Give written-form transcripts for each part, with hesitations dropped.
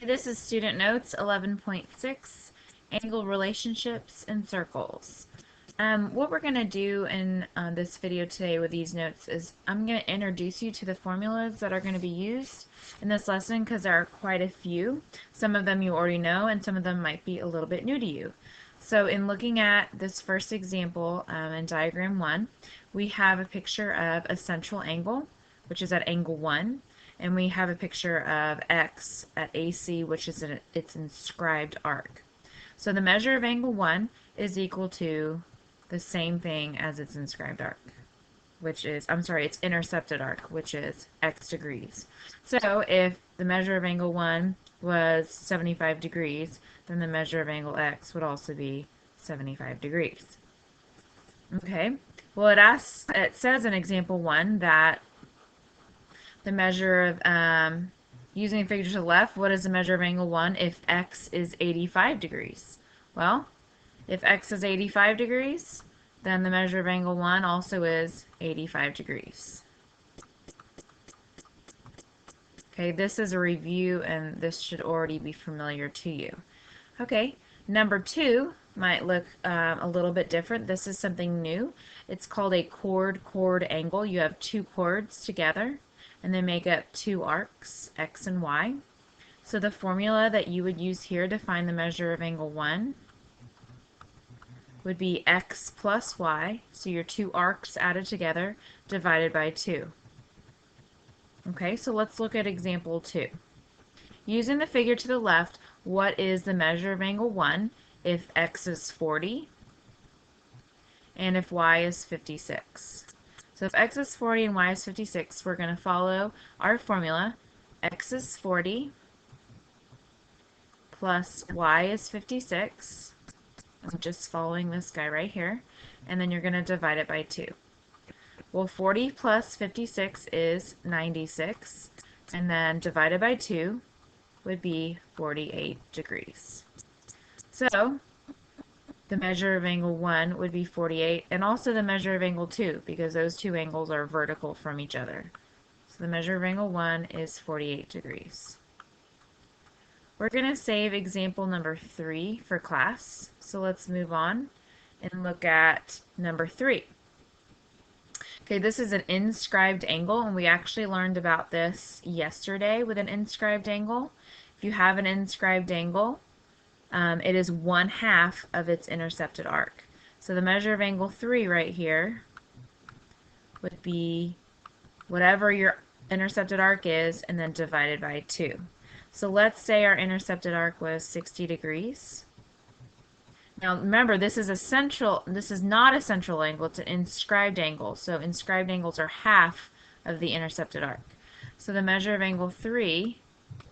This is Student Notes 11.6, Angle Relationships and Circles. What we're going to do in this video today with these notes is I'm going to introduce you to the formulas that are going to be used in this lesson because there are quite a few. Some of them you already know and some of them might be a little bit new to you. So in looking at this first example in diagram 1, we have a picture of a central angle, which is at angle 1. And we have a picture of x at AC, which is its inscribed arc. So the measure of angle 1 is equal to the same thing as its inscribed arc, which is, its intercepted arc, which is x degrees. So if the measure of angle 1 was 75 degrees, then the measure of angle x would also be 75 degrees. Okay, well it says in example 1 that the measure of, using the figure to the left, what is the measure of angle 1 if x is 85 degrees? Well, if x is 85 degrees, then the measure of angle 1 also is 85 degrees. Okay, this is a review and this should already be familiar to you. Okay, number 2 might look a little bit different. This is something new. It's called a chord angle. You have two chords together and they make up two arcs, x and y. So the formula that you would use here to find the measure of angle 1 would be x plus y, so your two arcs added together, divided by 2. Okay, so let's look at example 2. Using the figure to the left, what is the measure of angle 1 if x is 40 and if y is 56? So if x is 40 and y is 56, we're going to follow our formula. X is 40 plus y is 56. I'm just following this guy right here. And then you're going to divide it by 2. Well, 40 plus 56 is 96. And then divided by 2 would be 48 degrees. So the measure of angle 1 would be 48, and also the measure of angle 2, because those two angles are vertical from each other. So the measure of angle 1 is 48 degrees. We're going to save example number 3 for class. So let's move on and look at number 3. Okay, this is an inscribed angle, and we actually learned about this yesterday with an inscribed angle. If you have an inscribed angle, it is 1/2 of its intercepted arc. So the measure of angle 3 right here would be whatever your intercepted arc is and then divided by 2. So let's say our intercepted arc was 60 degrees. Now remember, this is not a central angle, it's an inscribed angle. So inscribed angles are half of the intercepted arc. So the measure of angle 3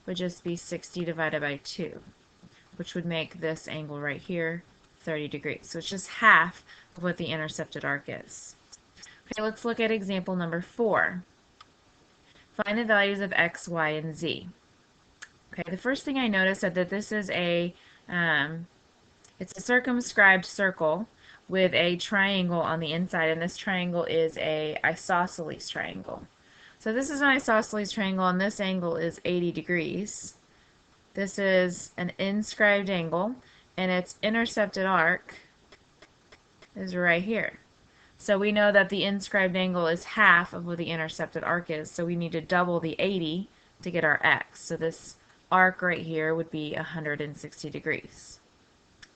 would just be 60 divided by 2. Which would make this angle right here 30 degrees. So it's just half of what the intercepted arc is. Okay, let's look at example number 4. Find the values of x, y, and z. Okay, the first thing I noticed is that this is it's a circumscribed circle with a triangle on the inside, and this triangle is a isosceles triangle. So this is an isosceles triangle, and this angle is 80 degrees. This is an inscribed angle, and its intercepted arc is right here. So we know that the inscribed angle is half of what the intercepted arc is, so we need to double the 80 to get our x. So this arc right here would be 160 degrees.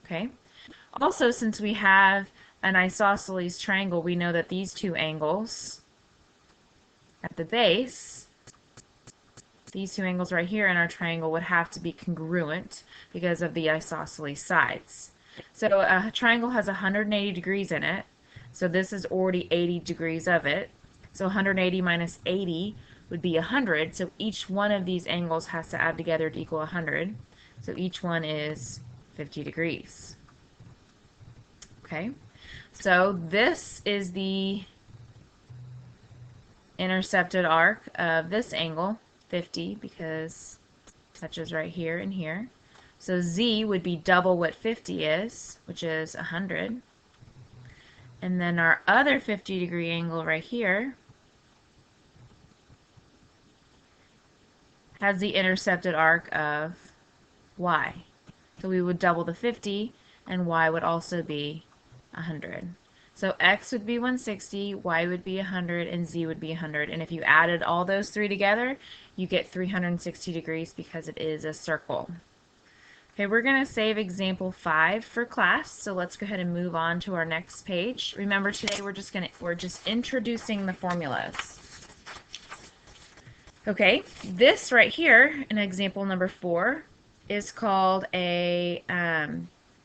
Okay. Also, since we have an isosceles triangle, we know that these two angles at the base, these two angles right here in our triangle would have to be congruent because of the isosceles sides. So a triangle has 180 degrees in it. So this is already 80 degrees of it. So 180 minus 80 would be 100. So each one of these angles has to add together to equal 100. So each one is 50 degrees. Okay. So this is the intercepted arc of this angle. 50 because it touches right here and here. So z would be double what 50 is, which is 100. And then our other 50-degree angle right here has the intercepted arc of y. So we would double the 50, and y would also be 100. So x would be 160, y would be 100, and z would be 100. And if you added all those three together, you get 360 degrees because it is a circle. Okay, we're going to save example 5 for class, so let's go ahead and move on to our next page. Remember, today we're just introducing the formulas. Okay, this right here in example number 4 is called a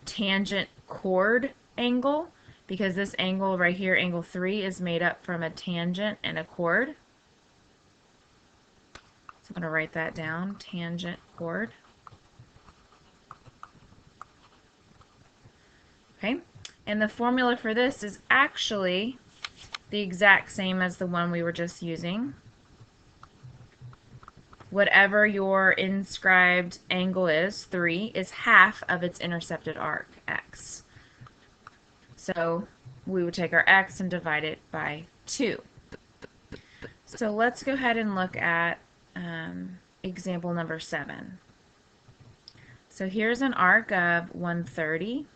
tangent chord angle, because this angle right here, angle 3, is made up from a tangent and a chord. So I'm going to write that down, tangent chord. Okay, and the formula for this is actually the exact same as the one we were just using. Whatever your inscribed angle is, 3, is half of its intercepted arc, x. So we would take our x and divide it by 2. So let's go ahead and look at example number 7. So here's an arc of 130.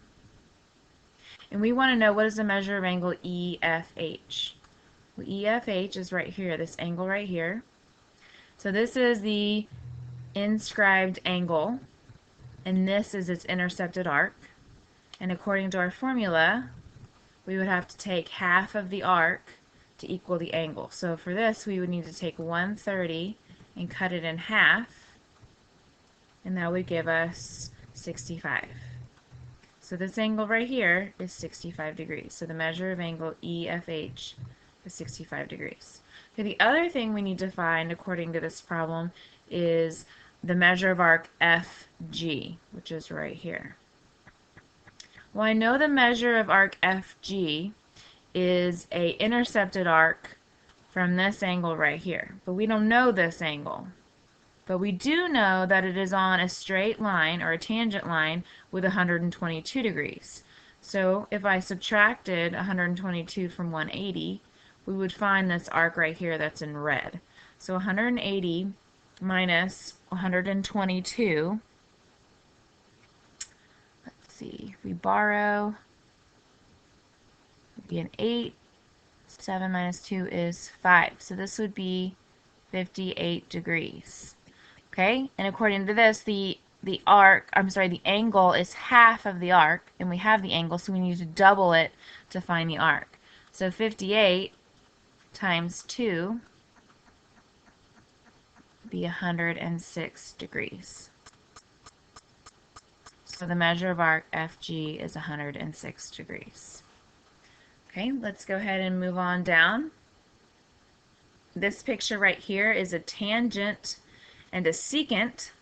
And we want to know, what is the measure of angle EFH? Well, EFH is right here, this angle right here. So this is the inscribed angle, and this is its intercepted arc. And according to our formula, we would have to take half of the arc to equal the angle. So for this, we would need to take 130 and cut it in half, and that would give us 65. So this angle right here is 65 degrees. So the measure of angle EFH is 65 degrees. Okay, the other thing we need to find, according to this problem, is the measure of arc FG, which is right here. Well, I know the measure of arc FG is a intercepted arc from this angle right here, but we don't know this angle. But we do know that it is on a straight line, or a tangent line, with 122 degrees. So if I subtracted 122 from 180, we would find this arc right here that's in red. So 180 minus 122, let's see, if we borrow, it would be an 8. 7 minus 2 is 5. So this would be 58 degrees. Okay, and according to this, the angle is half of the arc, and we have the angle, so we need to double it to find the arc. So 58 times 2 would be 106 degrees. So the measure of arc FG is 106 degrees. Okay, let's go ahead and move on down. This picture right here is a tangent and a secant.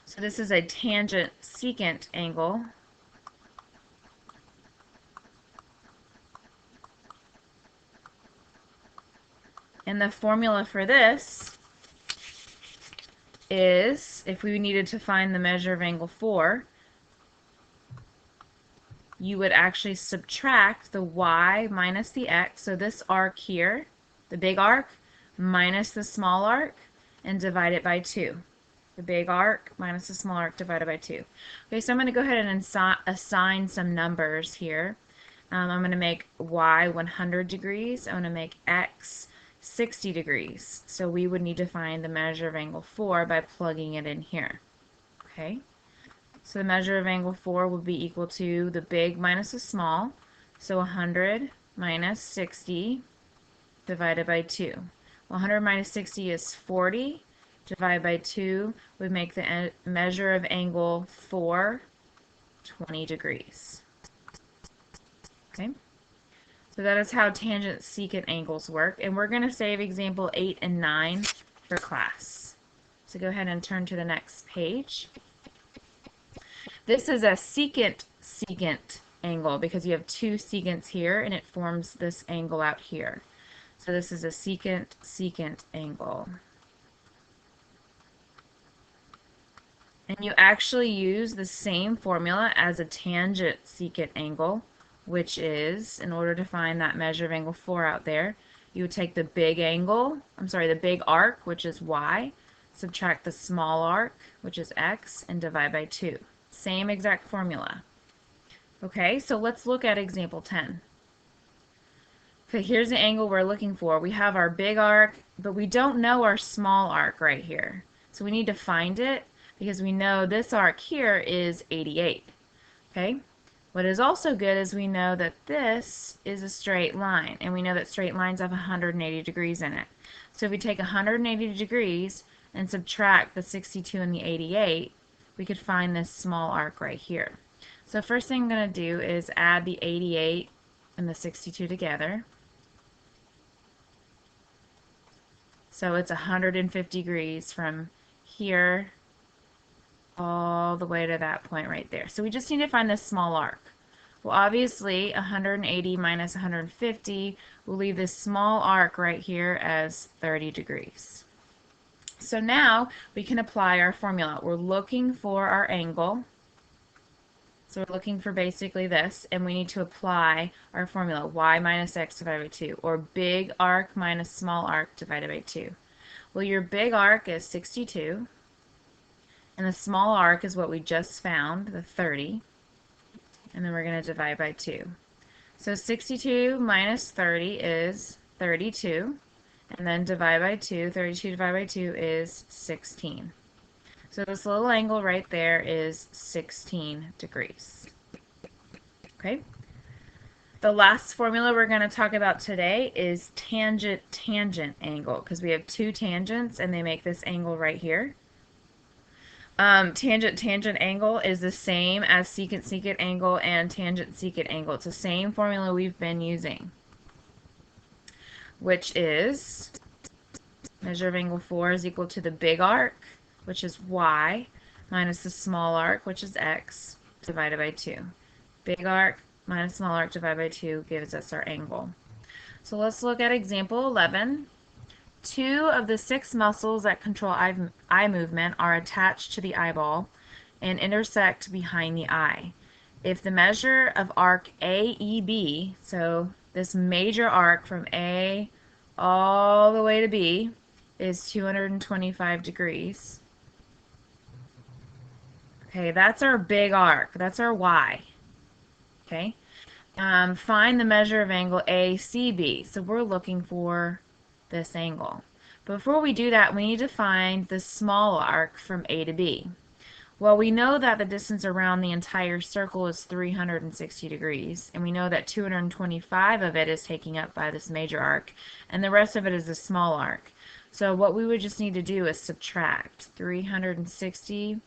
So this is a tangent secant angle. And the formula for this is, if we needed to find the measure of angle 4, you would actually subtract the y minus the x, so this arc here, the big arc, minus the small arc, and divide it by 2. The big arc minus the small arc divided by 2. Okay, so I'm going to go ahead and assign some numbers here. I'm going to make y 100 degrees. I'm going to make x 60 degrees. So we would need to find the measure of angle 4 by plugging it in here. Okay, so the measure of angle 4 would be equal to the big minus the small. So 100 minus 60 divided by 2. 100 minus 60 is 40. Divided by 2 would make the measure of angle 4 20 degrees. Okay, so that is how tangent secant angles work, and we're going to save example 8 and 9 for class. So go ahead and turn to the next page. This is a secant angle because you have two secants here, and it forms this angle out here. So this is a secant angle. And you actually use the same formula as a tangent secant angle, which is, in order to find that measure of angle 4 out there, you would take the big arc, which is y, subtract the small arc, which is x, and divide by 2. Same exact formula. Okay, so let's look at example 10. Okay, here's the angle we're looking for. We have our big arc, but we don't know our small arc right here. So we need to find it because we know this arc here is 88. Okay? What is also good is we know that this is a straight line, and we know that straight lines have 180 degrees in it. So if we take 180 degrees and subtract the 62 and the 88, we could find this small arc right here. So first thing I'm going to do is add the 88 and the 62 together. So it's 150 degrees from here all the way to that point right there. So we just need to find this small arc. Well, obviously 180 minus 150 will leave this small arc right here as 30 degrees. So now we can apply our formula. We're looking for our angle. So we're looking for basically this, and we need to apply our formula, y minus x divided by 2, or big arc minus small arc divided by 2. Well, your big arc is 62, and the small arc is what we just found, the 30, and then we're going to divide by 2. So 62 minus 30 is 32, and then divide by 2, 32 divided by 2 is 16. So this little angle right there is 16 degrees. Okay? The last formula we're going to talk about today is tangent-tangent angle, because we have two tangents and they make this angle right here. Tangent-tangent angle is the same as secant-secant angle and tangent-secant angle. It's the same formula we've been using, which is measure of angle 4 is equal to the big arc, which is y, minus the small arc, which is x, divided by 2. Big arc minus small arc divided by 2 gives us our angle. So let's look at example 11. 2 of the 6 muscles that control eye movement are attached to the eyeball and intersect behind the eye. If the measure of arc AEB, so this major arc from A all the way to B, is 225 degrees. Okay, that's our big arc. That's our Y. Okay. Find the measure of angle ACB. So we're looking for this angle. Before we do that, we need to find the small arc from A to B. Well, we know that the distance around the entire circle is 360 degrees, and we know that 225 of it is taken up by this major arc, and the rest of it is the small arc. So what we would just need to do is subtract 360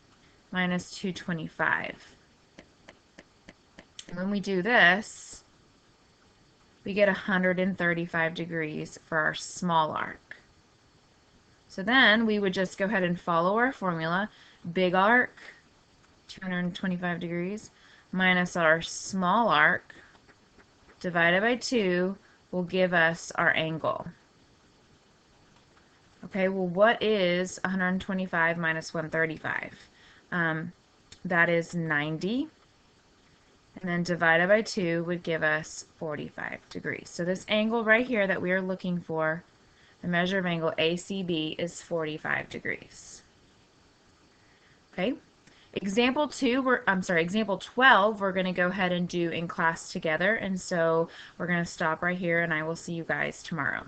minus 225. And when we do this, we get 135 degrees for our small arc. So then we would just go ahead and follow our formula. Big arc, 225 degrees, minus our small arc, divided by 2, will give us our angle. Okay, well, what is 125 minus 135? That is 90. And then divided by 2 would give us 45 degrees. So this angle right here that we are looking for, the measure of angle ACB, is 45 degrees. Okay. Example 12, we're going to go ahead and do in class together. And so we're going to stop right here, and I will see you guys tomorrow.